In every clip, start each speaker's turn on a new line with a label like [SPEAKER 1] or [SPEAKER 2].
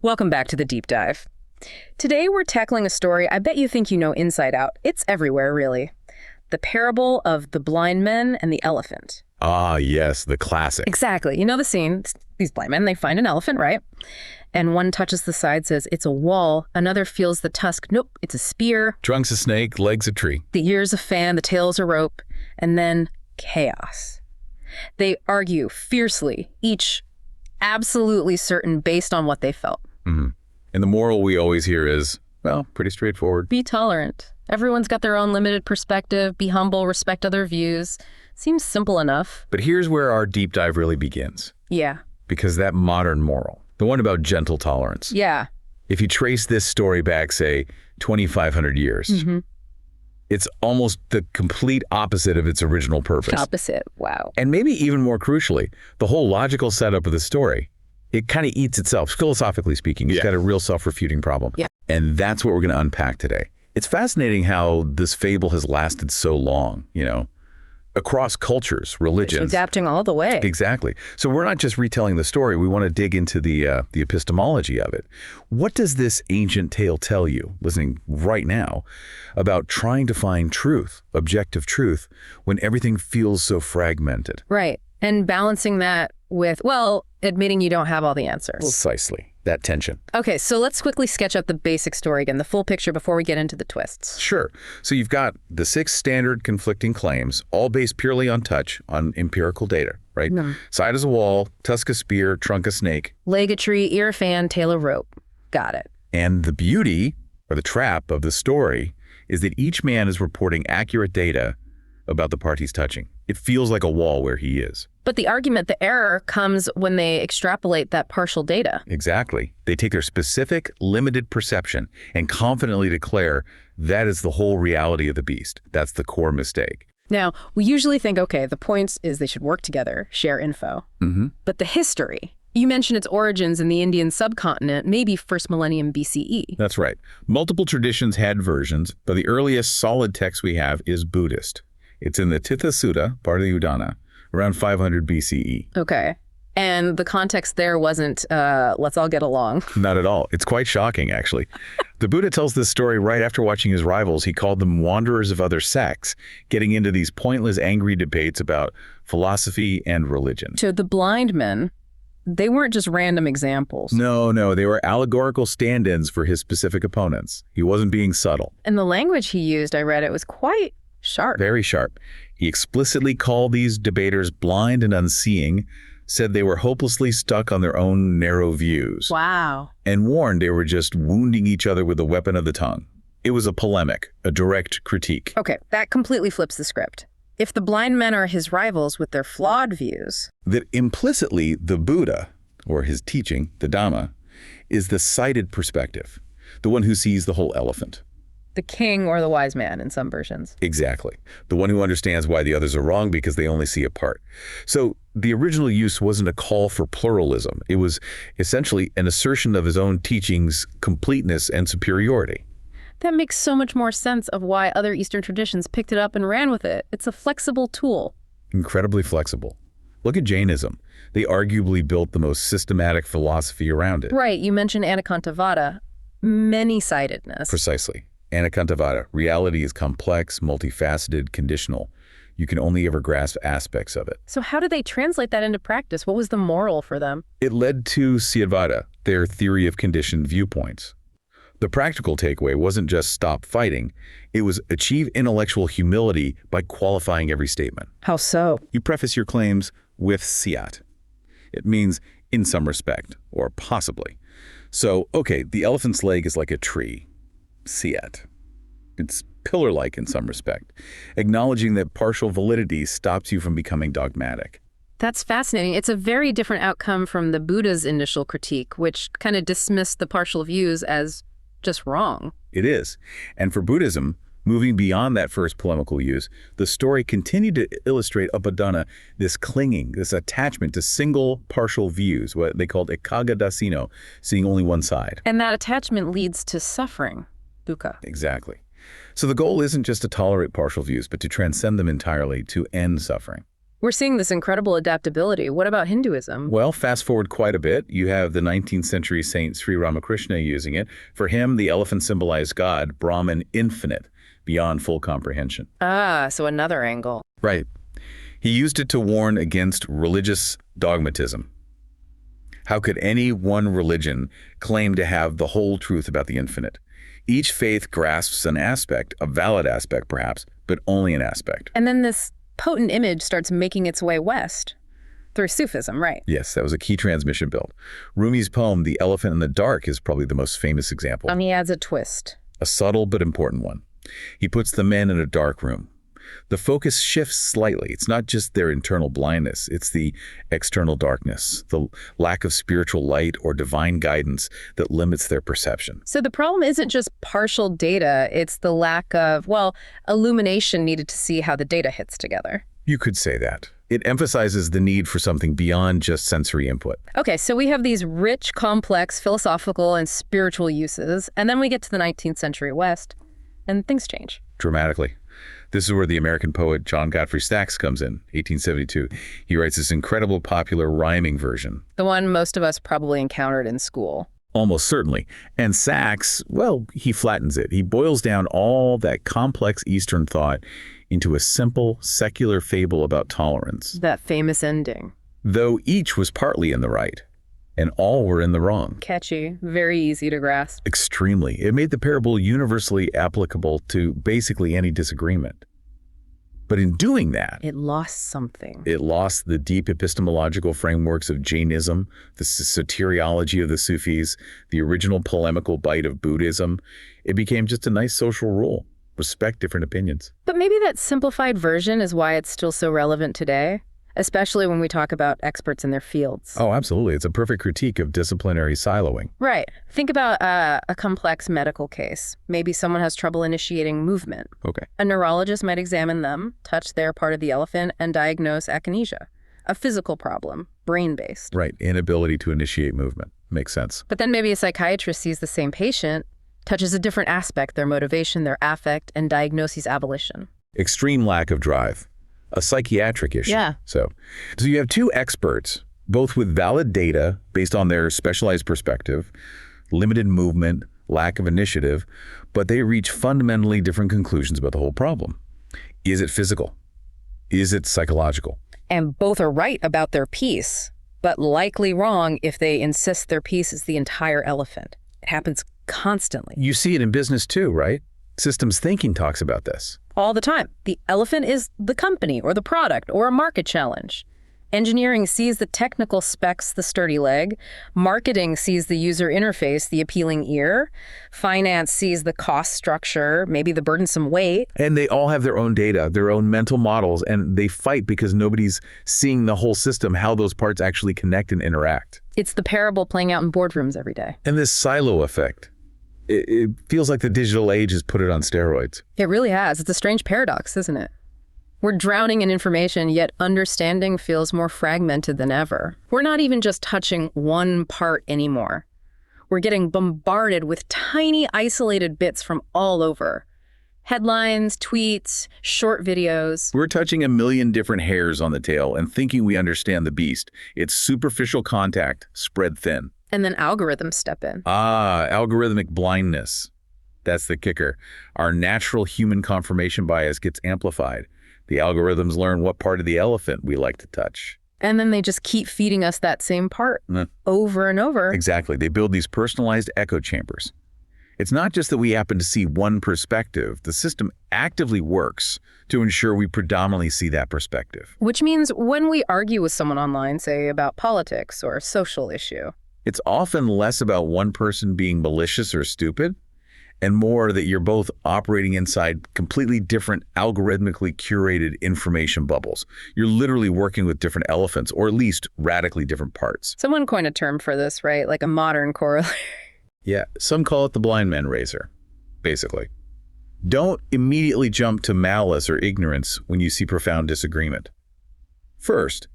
[SPEAKER 1] Welcome back to the deep dive. Today we're tackling a story I bet you think you know inside out. It's everywhere, really. The parable of the blind men and the elephant.
[SPEAKER 2] Ah, yes, the classic.
[SPEAKER 1] Exactly. You know the scene. These blind men, they find an elephant, right? And one touches the side, says, it's a wall. Another feels the tusk. Nope, it's a spear.
[SPEAKER 2] Trunk's a snake, legs a tree.
[SPEAKER 1] The ear's a fan, the tail's a rope. And then chaos. They argue fiercely, each absolutely certain based on what they felt.
[SPEAKER 2] Mm-hmm. And the moral we always hear is, well, pretty straightforward.
[SPEAKER 1] Be tolerant. Everyone's got their own limited perspective. Be humble, respect other views. Seems simple enough.
[SPEAKER 2] But here's where our deep dive really begins.
[SPEAKER 1] Yeah.
[SPEAKER 2] Because that modern moral, the one about gentle tolerance.
[SPEAKER 1] Yeah.
[SPEAKER 2] If you trace this story back, say, 2,500 years, it's almost the complete opposite of its original purpose.
[SPEAKER 1] Opposite. Wow.
[SPEAKER 2] And maybe even more crucially, the whole logical setup of the story, it kind of eats itself, philosophically speaking. It's got a real self-refuting problem.
[SPEAKER 1] Yeah.
[SPEAKER 2] And that's what we're going to unpack today. It's fascinating how this fable has lasted so long, across cultures, religions.
[SPEAKER 1] It's adapting all the way.
[SPEAKER 2] Exactly. So we're not just retelling the story. We want to dig into the epistemology of it. What does this ancient tale tell you, listening right now, about trying to find truth, objective truth, when everything feels so fragmented?
[SPEAKER 1] Right. And balancing that with, admitting you don't have all the answers.
[SPEAKER 2] Precisely. That tension.
[SPEAKER 1] Okay, so let's quickly sketch up the basic story again, the full picture before we get into the twists.
[SPEAKER 2] Sure. So you've got the 6 standard conflicting claims, all based purely on touch, on empirical data, right? Side is a wall, tusk a spear, trunk a snake.
[SPEAKER 1] Leg a tree, ear a fan, tail a rope. Got it.
[SPEAKER 2] And the beauty, or the trap of the story, is that each man is reporting accurate data about the part he's touching. It feels like a wall where he is.
[SPEAKER 1] But the argument, the error, comes when they extrapolate that partial data.
[SPEAKER 2] Exactly. They take their specific, limited perception and confidently declare that is the whole reality of the beast. That's the core mistake.
[SPEAKER 1] Now, we usually think, okay, the point is they should work together, share info. But the history, you mentioned its origins in the Indian subcontinent, maybe first millennium BCE.
[SPEAKER 2] That's right. Multiple traditions had versions, but the earliest solid text we have is Buddhist. It's in the Titha Sutta, part of the Udana, around 500 BCE.
[SPEAKER 1] Okay. And the context there wasn't, let's all get along.
[SPEAKER 2] Not at all. It's quite shocking, actually. The Buddha tells this story right after watching his rivals. He called them wanderers of other sects, getting into these pointless, angry debates about philosophy and religion.
[SPEAKER 1] So the blind men, they weren't just random examples.
[SPEAKER 2] No, they were allegorical stand-ins for his specific opponents. He wasn't being subtle.
[SPEAKER 1] And the language he used, I read it, was quite sharp.
[SPEAKER 2] Very sharp. He explicitly called these debaters blind and unseeing, said they were hopelessly stuck on their own narrow views.
[SPEAKER 1] Wow.
[SPEAKER 2] And warned they were just wounding each other with the weapon of the tongue. It was a polemic, a direct critique.
[SPEAKER 1] Okay, that completely flips the script. If the blind men are his rivals with their flawed views,
[SPEAKER 2] that implicitly the Buddha, or his teaching, the Dhamma, is the sighted perspective, the one who sees the whole elephant.
[SPEAKER 1] the king or the wise man in some versions.
[SPEAKER 2] Exactly. The one who understands why the others are wrong because they only see a part. So the original use wasn't a call for pluralism. It was essentially an assertion of his own teaching's completeness and superiority.
[SPEAKER 1] That makes so much more sense of why other Eastern traditions picked it up and ran with it. It's a flexible tool.
[SPEAKER 2] Incredibly flexible. Look at Jainism. They arguably built the most systematic philosophy around it.
[SPEAKER 1] Right. You mentioned Anekantavada. Many-sidedness.
[SPEAKER 2] Precisely. Anekantavada. Reality is complex, multifaceted, conditional. You can only ever grasp aspects of it.
[SPEAKER 1] So how did they translate that into practice? What was the moral for them?
[SPEAKER 2] It led to Syadvada, their theory of conditioned viewpoints. The practical takeaway wasn't just stop fighting. It was achieve intellectual humility by qualifying every statement.
[SPEAKER 1] How so?
[SPEAKER 2] You preface your claims with Syat. It means in some respect, or possibly. So, okay, the elephant's leg is like a tree. Syat. It's pillar-like in some respect, acknowledging that partial validity stops you from becoming dogmatic.
[SPEAKER 1] That's fascinating. It's a very different outcome from the Buddha's initial critique, which kind of dismissed the partial views as just wrong.
[SPEAKER 2] It is. And for Buddhism, moving beyond that first polemical use, the story continued to illustrate upadana, this clinging, this attachment to single partial views, what they called ekagadasino, seeing only one side.
[SPEAKER 1] And that attachment leads to suffering, dukkha.
[SPEAKER 2] Exactly. So the goal isn't just to tolerate partial views, but to transcend them entirely, to end suffering.
[SPEAKER 1] We're seeing this incredible adaptability. What about Hinduism?
[SPEAKER 2] Well, fast forward quite a bit. You have the 19th century Saint Sri Ramakrishna using it. For him, the elephant symbolized God, Brahman infinite, beyond full comprehension.
[SPEAKER 1] Ah, so another angle.
[SPEAKER 2] Right. He used it to warn against religious dogmatism. How could any one religion claim to have the whole truth about the infinite? Each faith grasps an aspect, a valid aspect perhaps, but only an aspect.
[SPEAKER 1] And then this potent image starts making its way west through Sufism, right?
[SPEAKER 2] Yes, that was a key transmission build. Rumi's poem, The Elephant in the Dark, is probably the most famous example.
[SPEAKER 1] And he adds a twist.
[SPEAKER 2] A subtle but important one. He puts the men in a dark room. The focus shifts slightly. It's not just their internal blindness, it's the external darkness, the lack of spiritual light or divine guidance that limits their perception.
[SPEAKER 1] So the problem isn't just partial data, it's the lack of, well, illumination needed to see how the data hits together.
[SPEAKER 2] You could say that. It emphasizes the need for something beyond just sensory input.
[SPEAKER 1] Okay, so we have these rich, complex philosophical and spiritual uses, and then we get to the 19th century West, and things change.
[SPEAKER 2] Dramatically. This is where the American poet John Godfrey Saxe comes in, 1872. He writes this incredible popular rhyming version.
[SPEAKER 1] The one most of us probably encountered in school.
[SPEAKER 2] Almost certainly. And Saxe, well, he flattens it. He boils down all that complex Eastern thought into a simple, secular fable about tolerance.
[SPEAKER 1] That famous ending.
[SPEAKER 2] Though each was partly in the right, and all were in the wrong.
[SPEAKER 1] Catchy, very easy to grasp.
[SPEAKER 2] Extremely. It made the parable universally applicable to basically any disagreement. But in doing that,
[SPEAKER 1] It lost something.
[SPEAKER 2] it lost the deep epistemological frameworks of Jainism, the soteriology of the Sufis, the original polemical bite of Buddhism. It became just a nice social rule. Respect different opinions.
[SPEAKER 1] But maybe that simplified version is why it's still so relevant today, especially when we talk about experts in their fields.
[SPEAKER 2] Oh, absolutely. It's a perfect critique of disciplinary siloing.
[SPEAKER 1] Right. Think about a complex medical case. Maybe someone has trouble initiating movement.
[SPEAKER 2] Okay.
[SPEAKER 1] A neurologist might examine them, touch their part of the elephant, and diagnose akinesia, a physical problem, brain-based.
[SPEAKER 2] Right. Inability to initiate movement. Makes sense.
[SPEAKER 1] But then maybe a psychiatrist sees the same patient, touches a different aspect, their motivation, their affect, and diagnoses abolition.
[SPEAKER 2] Extreme lack of drive. A psychiatric issue.
[SPEAKER 1] Yeah.
[SPEAKER 2] So you have two experts, both with valid data based on their specialized perspective, limited movement, lack of initiative, but they reach fundamentally different conclusions about the whole problem. Is it physical? Is it psychological?
[SPEAKER 1] And both are right about their piece, but likely wrong if they insist their piece is the entire elephant. It happens constantly.
[SPEAKER 2] You see it in business too, right? Systems thinking talks about this.
[SPEAKER 1] All the time. The elephant is the company or the product or a market challenge. Engineering sees the technical specs, the sturdy leg. Marketing sees the user interface, the appealing ear. Finance sees the cost structure, maybe the burdensome weight.
[SPEAKER 2] And they all have their own data, their own mental models, and they fight because nobody's seeing the whole system, how those parts actually connect and interact.
[SPEAKER 1] It's the parable playing out in boardrooms every day.
[SPEAKER 2] And this silo effect, it feels like the digital age has put it on steroids.
[SPEAKER 1] It really has. It's a strange paradox, isn't it? We're drowning in information, yet understanding feels more fragmented than ever. We're not even just touching one part anymore. We're getting bombarded with tiny, isolated bits from all over. Headlines, tweets, short videos.
[SPEAKER 2] We're touching a million different hairs on the tail and thinking we understand the beast. It's superficial contact, spread thin.
[SPEAKER 1] And then algorithms step in.
[SPEAKER 2] Algorithmic blindness. That's the kicker. Our natural human confirmation bias gets amplified. The algorithms learn what part of the elephant we like to touch.
[SPEAKER 1] And then they just keep feeding us that same part over and over.
[SPEAKER 2] Exactly. They build these personalized echo chambers. It's not just that we happen to see one perspective. The system actively works to ensure we predominantly see that perspective.
[SPEAKER 1] Which means when we argue with someone online, say about politics or a social issue,
[SPEAKER 2] it's often less about one person being malicious or stupid and more that you're both operating inside completely different algorithmically curated information bubbles. You're literally working with different elephants, or at least radically different parts.
[SPEAKER 1] Someone coined a term for this, right? Like a modern corollary.
[SPEAKER 2] Yeah, some call it the blind man razor, basically. Don't immediately jump to malice or ignorance when you see profound disagreement. First,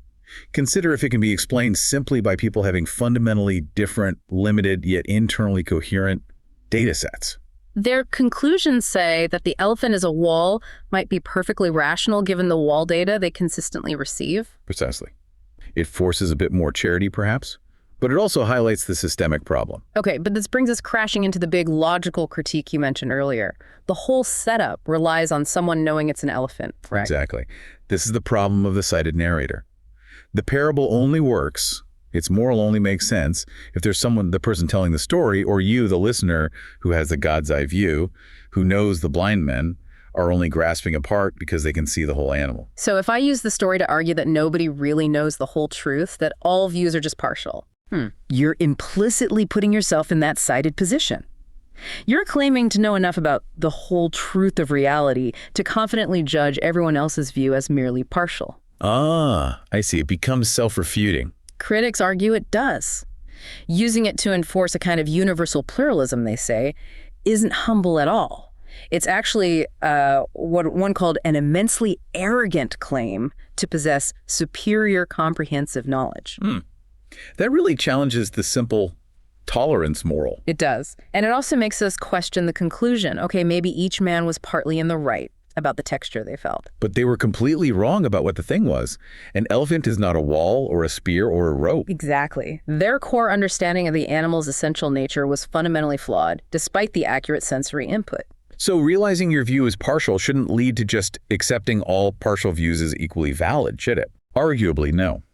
[SPEAKER 2] consider if it can be explained simply by people having fundamentally different, limited, yet internally coherent data sets.
[SPEAKER 1] Their conclusions say that the elephant as a wall might be perfectly rational given the wall data they consistently receive.
[SPEAKER 2] Precisely. It forces a bit more charity, perhaps, but it also highlights the systemic problem.
[SPEAKER 1] Okay, but this brings us crashing into the big logical critique you mentioned earlier. The whole setup relies on someone knowing it's an elephant, right?
[SPEAKER 2] Exactly. This is the problem of the cited narrator. The parable only works, its moral only makes sense, if there's someone, the person telling the story, or you, the listener, who has the God's eye view, who knows the blind men are only grasping a part because they can see the whole animal.
[SPEAKER 1] So if I use the story to argue that nobody really knows the whole truth, that all views are just partial, you're implicitly putting yourself in that cited position. You're claiming to know enough about the whole truth of reality to confidently judge everyone else's view as merely partial.
[SPEAKER 2] Ah, I see. It becomes self-refuting.
[SPEAKER 1] Critics argue it does. Using it to enforce a kind of universal pluralism, they say, isn't humble at all. It's actually what one called an immensely arrogant claim to possess superior comprehensive knowledge.
[SPEAKER 2] That really challenges the simple tolerance moral.
[SPEAKER 1] It does. And it also makes us question the conclusion. Okay, maybe each man was partly in the right about the texture they felt.
[SPEAKER 2] But they were completely wrong about what the thing was. An elephant is not a wall or a spear or a rope.
[SPEAKER 1] Exactly. Their core understanding of the animal's essential nature was fundamentally flawed, despite the accurate sensory input.
[SPEAKER 2] So realizing your view is partial shouldn't lead to just accepting all partial views as equally valid, should it? Arguably, no.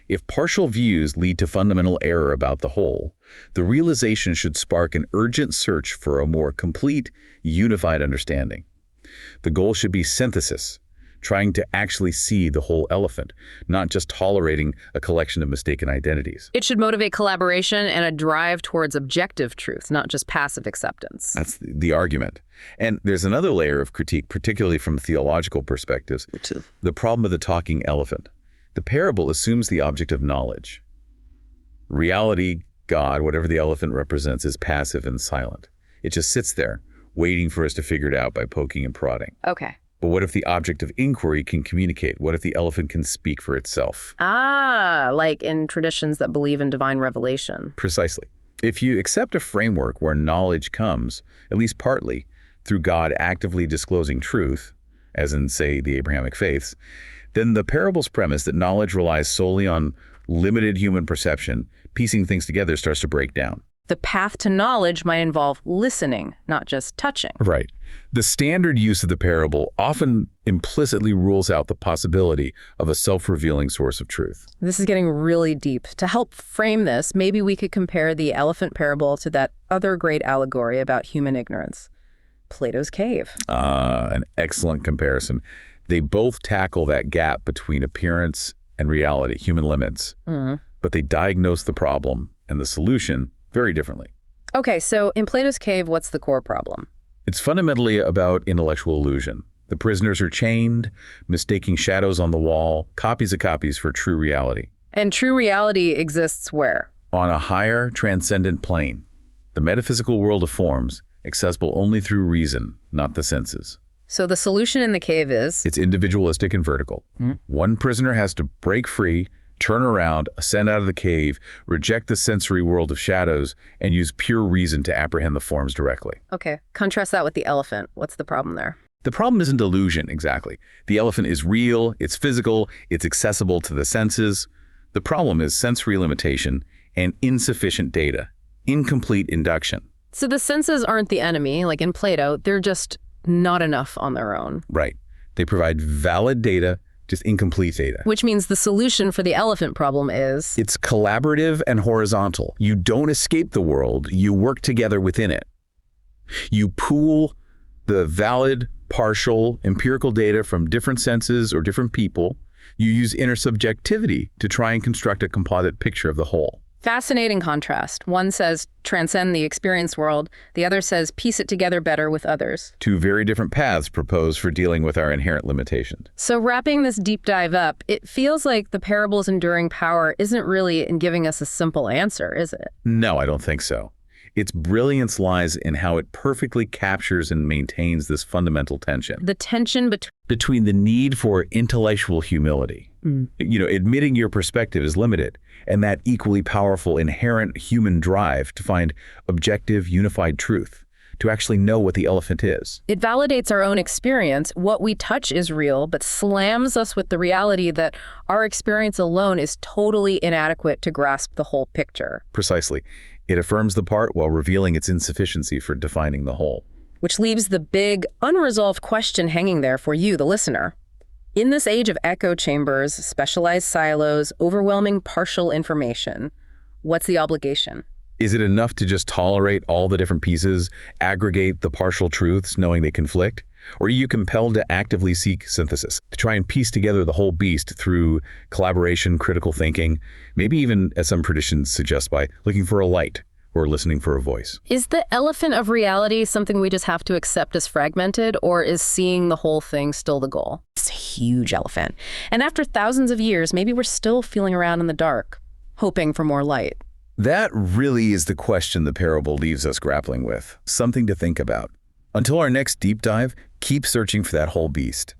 [SPEAKER 2] If partial views lead to fundamental error about the whole, the realization should spark an urgent search for a more complete, unified understanding. The goal should be synthesis, trying to actually see the whole elephant, not just tolerating a collection of mistaken identities.
[SPEAKER 1] It should motivate collaboration and a drive towards objective truth, not just passive acceptance.
[SPEAKER 2] That's the argument. And there's another layer of critique, particularly from theological perspectives, the problem of the talking elephant. The parable assumes the object of knowledge. Reality, God, whatever the elephant represents, is passive and silent. It just sits there, waiting for us to figure it out by poking and prodding.
[SPEAKER 1] Okay.
[SPEAKER 2] But what if the object of inquiry can communicate? What if the elephant can speak for itself?
[SPEAKER 1] Ah, like in traditions that believe in divine revelation.
[SPEAKER 2] Precisely. If you accept a framework where knowledge comes, at least partly, through God actively disclosing truth, as in, say, the Abrahamic faiths, then the parable's premise that knowledge relies solely on limited human perception, piecing things together, starts to break down.
[SPEAKER 1] The path to knowledge might involve listening, not just touching.
[SPEAKER 2] Right. The standard use of the parable often implicitly rules out the possibility of a self-revealing source of truth.
[SPEAKER 1] This is getting really deep. To help frame this, maybe we could compare the elephant parable to that other great allegory about human ignorance, Plato's cave.
[SPEAKER 2] An excellent comparison. They both tackle that gap between appearance and reality, human limits, but they diagnose the problem and the solution very differently.
[SPEAKER 1] Okay, so in Plato's cave, what's the core problem?
[SPEAKER 2] It's fundamentally about intellectual illusion. The prisoners are chained, mistaking shadows on the wall, copies of copies for true reality.
[SPEAKER 1] And true reality exists where?
[SPEAKER 2] On a higher, transcendent plane, the metaphysical world of forms, accessible only through reason, not the senses.
[SPEAKER 1] So the solution in the cave is?
[SPEAKER 2] It's individualistic and vertical. One prisoner has to break free, turn around, ascend out of the cave, reject the sensory world of shadows, and use pure reason to apprehend the forms directly.
[SPEAKER 1] Okay, contrast that with the elephant. What's the problem there?
[SPEAKER 2] The problem isn't illusion, exactly. The elephant is real, it's physical, it's accessible to the senses. The problem is sensory limitation and insufficient data, incomplete induction.
[SPEAKER 1] So the senses aren't the enemy, like in Plato, they're just not enough on their own.
[SPEAKER 2] Right. They provide valid data, just incomplete data.
[SPEAKER 1] Which means the solution for the elephant problem is?
[SPEAKER 2] It's collaborative and horizontal. You don't escape the world, you work together within it. You pool the valid, partial, empirical data from different senses or different people. You use intersubjectivity to try and construct a composite picture of the whole.
[SPEAKER 1] Fascinating contrast. One says transcend the experience world. The other says piece it together better with others.
[SPEAKER 2] Two very different paths proposed for dealing with our inherent limitations.
[SPEAKER 1] So wrapping this deep dive up, it feels like the parable's enduring power isn't really in giving us a simple answer, is it?
[SPEAKER 2] No, I don't think so. Its brilliance lies in how it perfectly captures and maintains this fundamental tension.
[SPEAKER 1] The tension
[SPEAKER 2] between the need for intellectual humility. Admitting your perspective is limited, and that equally powerful inherent human drive to find objective, unified truth, to actually know what the elephant is.
[SPEAKER 1] It validates our own experience. What we touch is real, but slams us with the reality that our experience alone is totally inadequate to grasp the whole picture.
[SPEAKER 2] Precisely. It affirms the part while revealing its insufficiency for defining the whole.
[SPEAKER 1] Which leaves the big, unresolved question hanging there for you, the listener. In this age of echo chambers, specialized silos, overwhelming partial information, what's the obligation?
[SPEAKER 2] Is it enough to just tolerate all the different pieces, aggregate the partial truths, knowing they conflict? Or are you compelled to actively seek synthesis, to try and piece together the whole beast through collaboration, critical thinking, maybe even, as some traditions suggest, by looking for a light or listening for a voice?
[SPEAKER 1] Is the elephant of reality something we just have to accept as fragmented, or is seeing the whole thing still the goal? It's a huge elephant. And after thousands of years, maybe we're still feeling around in the dark, hoping for more light.
[SPEAKER 2] That really is the question the parable leaves us grappling with, something to think about. Until our next deep dive, keep searching for that whole beast.